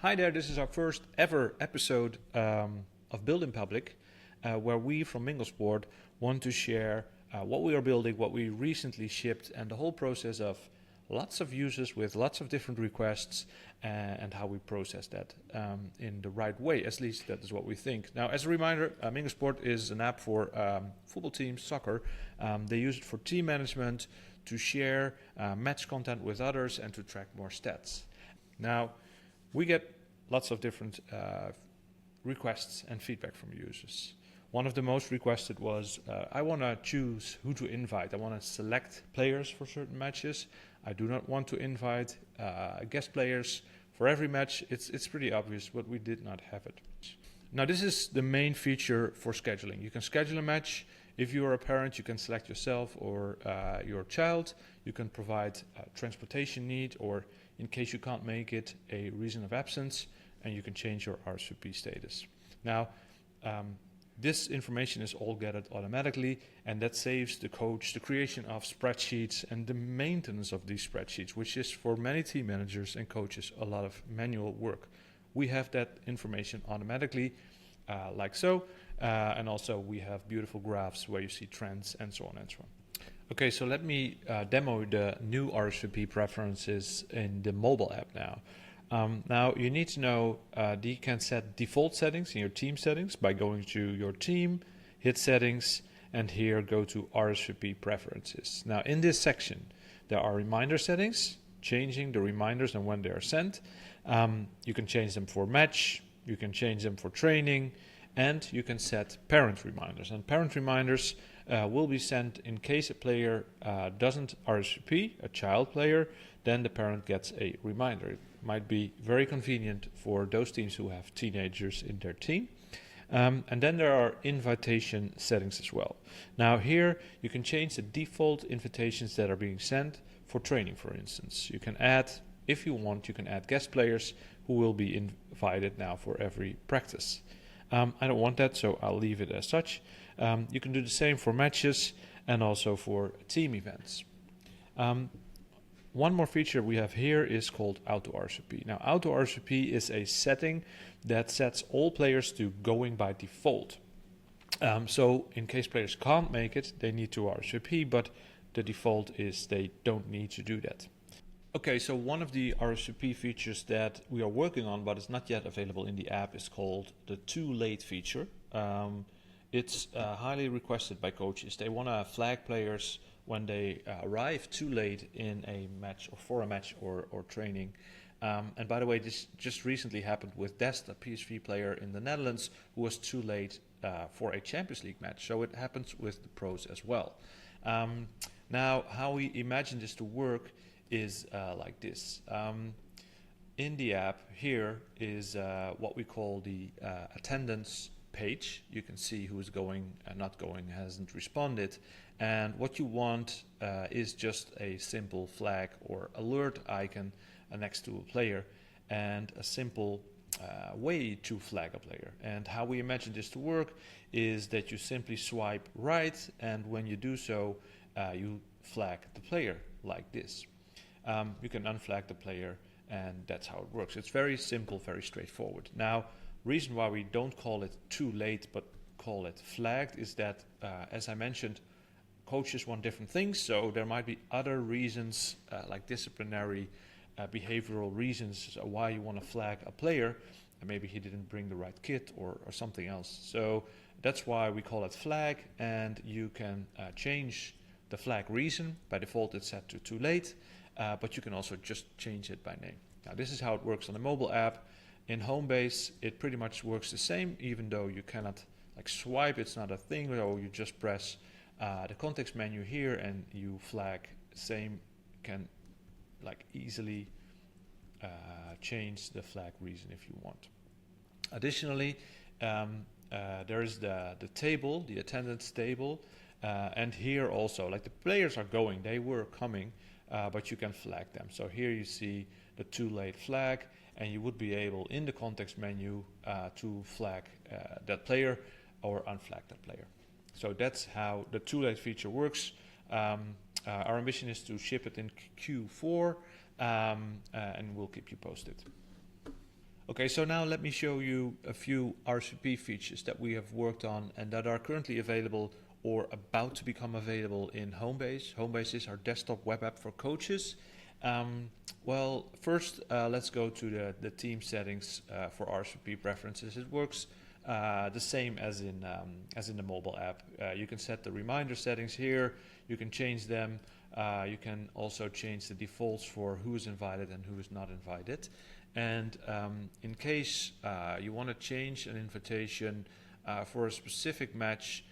Hi there, this is our first ever episode of Build in Public, where we from Mingle Sport want to share what we are building, what we recently shipped, and the whole process of lots of users with lots of different requests and how we process that in the right way. At least that is what we think. Now, as a reminder, Mingle Sport is an app for football teams, soccer. They use it for team management, to share match content with others, and to track more stats. Now, we get lots of different requests and feedback from users. One of the most requested was, I want to choose who to invite. I want to select players for certain matches. I do not want to invite guest players for every match. It's pretty obvious, but we did not have it. Now, this is the main feature for scheduling. You can schedule a match. If you are a parent, you can select yourself or your child. You can provide a transportation need, or in case you can't make it, a reason of absence, and you can change your RSVP status. Now, this information is all gathered automatically, and that saves the coach the creation of spreadsheets and the maintenance of these spreadsheets, which is for many team managers and coaches a lot of manual work. We have that information automatically, like so, and also we have beautiful graphs where you see trends and so on and so on. Okay, so let me demo the new RSVP preferences in the mobile app now. Now you need to know that you can set default settings in your team settings by going to your team, hit settings, and here go to RSVP preferences. Now in this section there are reminder settings, changing the reminders and when they are sent. You can change them for match, you can change them for training, and you can set parent reminders. And parent reminders will be sent in case a player doesn't RSVP, a child player, then the parent gets a reminder. It might be very convenient for those teams who have teenagers in their team. And then there are invitation settings as well. Now here you can change the default invitations that are being sent for training, for instance. You can add, if you want, you can add guest players who will be invited now for every practice. I don't want that, so I'll leave it as such. You can do the same for matches and also for team events. One more feature we have here is called Auto RSVP. Now, Auto RSVP is a setting that sets all players to going by default. So in case players can't make it, they need to RSVP, but the default is they don't need to do that. Okay, so one of the RSVP features that we are working on, but is not yet available in the app, is called the too late feature. It's highly requested by coaches. They want to flag players when they arrive too late in a match or for a match or training. And by the way, this just recently happened with Dest, a PSV player in the Netherlands, who was too late for a Champions League match. So it happens with the pros as well. Now, how we imagine this to work is like this. In the app here is what we call the attendance page. You can see who is going and not going, hasn't responded, and what you want is just a simple flag or alert icon next to a player and a simple way to flag a player. And how we imagine this to work is that you simply swipe right, and when you do so you flag the player like this. You can unflag the player, and that's how it works. It's very simple, very straightforward. Now, reason why we don't call it too late but call it flagged is that, as I mentioned, coaches want different things, so there might be other reasons like disciplinary, behavioral reasons why you want to flag a player, and maybe he didn't bring the right kit or something else. So that's why we call it flag, and you can change the flag reason. By default it's set to too late, but you can also just change it by name. Now this is how it works on the mobile app. In Homebase it pretty much works the same, even though you cannot like swipe, it's not a thing, or you just press the context menu here and you flag. Same, can like easily change the flag reason if you want. Additionally, there is the table, the attendance table, and here also, like the players are going, they were coming, but you can flag them. So here you see the too late flag, and you would be able in the context menu to flag that player or unflag that player. So that's how the too late feature works. Our ambition is to ship it in Q4, and we'll keep you posted. Okay, so now let me show you a few RSVP features that we have worked on and that are currently available or about to become available in Homebase. Homebase is our desktop web app for coaches. Well, first let's go to the team settings for RSVP preferences. It works the same as in the mobile app. You can set the reminder settings here. You can change them. You can also change the defaults for who is invited and who is not invited. And in case you want to change an invitation for a specific match,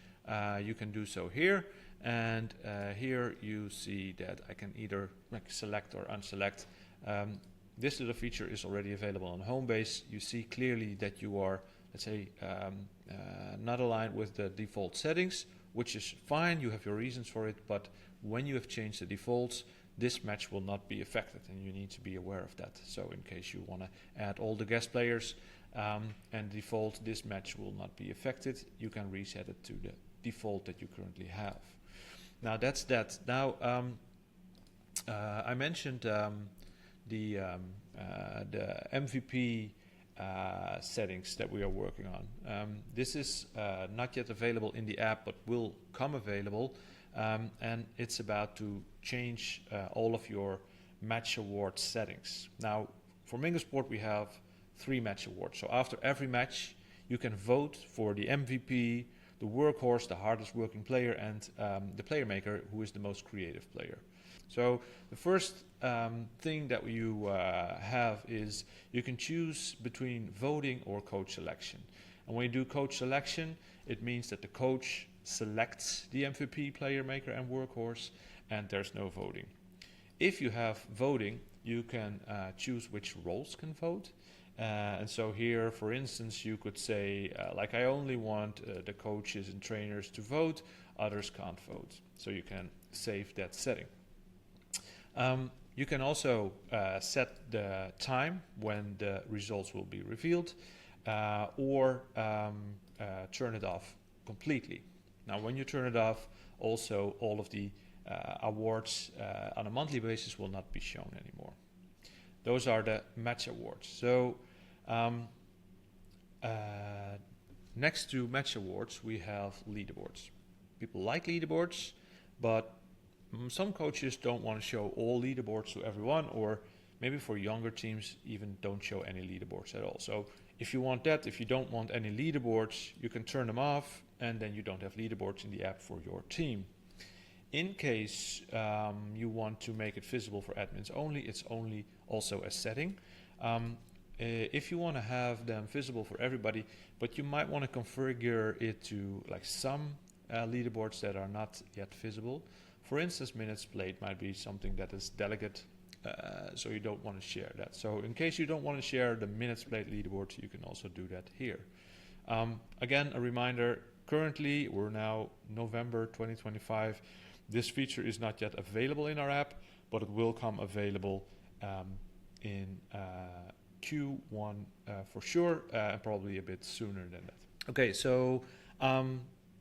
you can do so here. And here you see that I can either select or unselect. This little feature is already available on Homebase. You see clearly that you are, let's say, not aligned with the default settings, which is fine. You have your reasons for it, but when you have changed the defaults, this match will not be affected, and you need to be aware of that. So in case you want to add all the guest players and default, this match will not be affected. You can reset it to the default that you currently have. Now that's that. Now I mentioned the MVP settings that we are working on. This is not yet available in the app, but will come available. And it's about to change all of your match award settings. Now, for Mingle Sport, we have 3 match awards. So after every match, you can vote for the MVP, the workhorse, the hardest working player, and the player maker, who is the most creative player. So the first thing that you have is you can choose between voting or coach selection. And when you do coach selection, it means that the coach selects the MVP, player maker, and workhorse, and there's no voting. If you have voting, you can choose which roles can vote. And so here, for instance, you could say, like, I only want the coaches and trainers to vote, others can't vote. So you can save that setting. You can also set the time when the results will be revealed, or turn it off completely. Now, when you turn it off, also all of the awards on a monthly basis will not be shown anymore. Those are the match awards. So next to match awards, we have leaderboards. People like leaderboards, but some coaches don't want to show all leaderboards to everyone, or maybe for younger teams even don't show any leaderboards at all. So if you want that, if you don't want any leaderboards, you can turn them off, and then you don't have leaderboards in the app for your team. In case you want to make it visible for admins only, it's only also a setting. If you want to have them visible for everybody, but you might want to configure it to like some leaderboards that are not yet visible. For instance, minutes played might be something that is delicate, so you don't want to share that. So in case you don't want to share the minutes played leaderboard, you can also do that here. Again, a reminder, currently we're now November 2025. This feature is not yet available in our app, but it will come available in Q1 for sure, and probably a bit sooner than that. Okay, so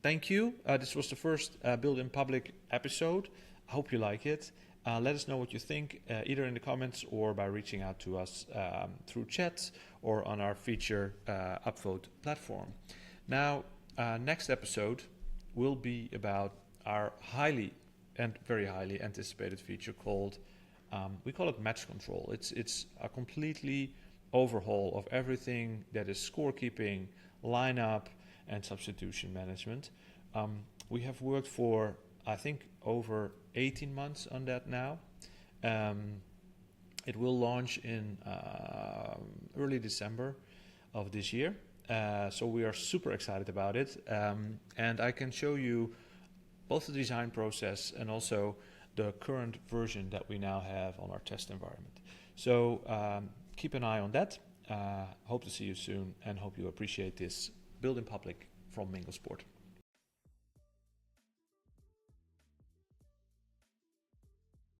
thank you. This was the first Build in Public episode. I hope you like it. Let us know what you think, either in the comments or by reaching out to us through chat or on our feature upvote platform. Now, next episode will be about our highly and very highly anticipated feature called, we call it match control. It's a completely overhaul of everything that is scorekeeping, lineup, and substitution management. We have worked for, I think, over 18 months on that now. It will launch in early December of this year. So we are super excited about it. And I can show you both the design process and also the current version that we now have on our test environment. So keep an eye on that. Hope to see you soon, and hope you appreciate this Build in Public from Mingle Sport.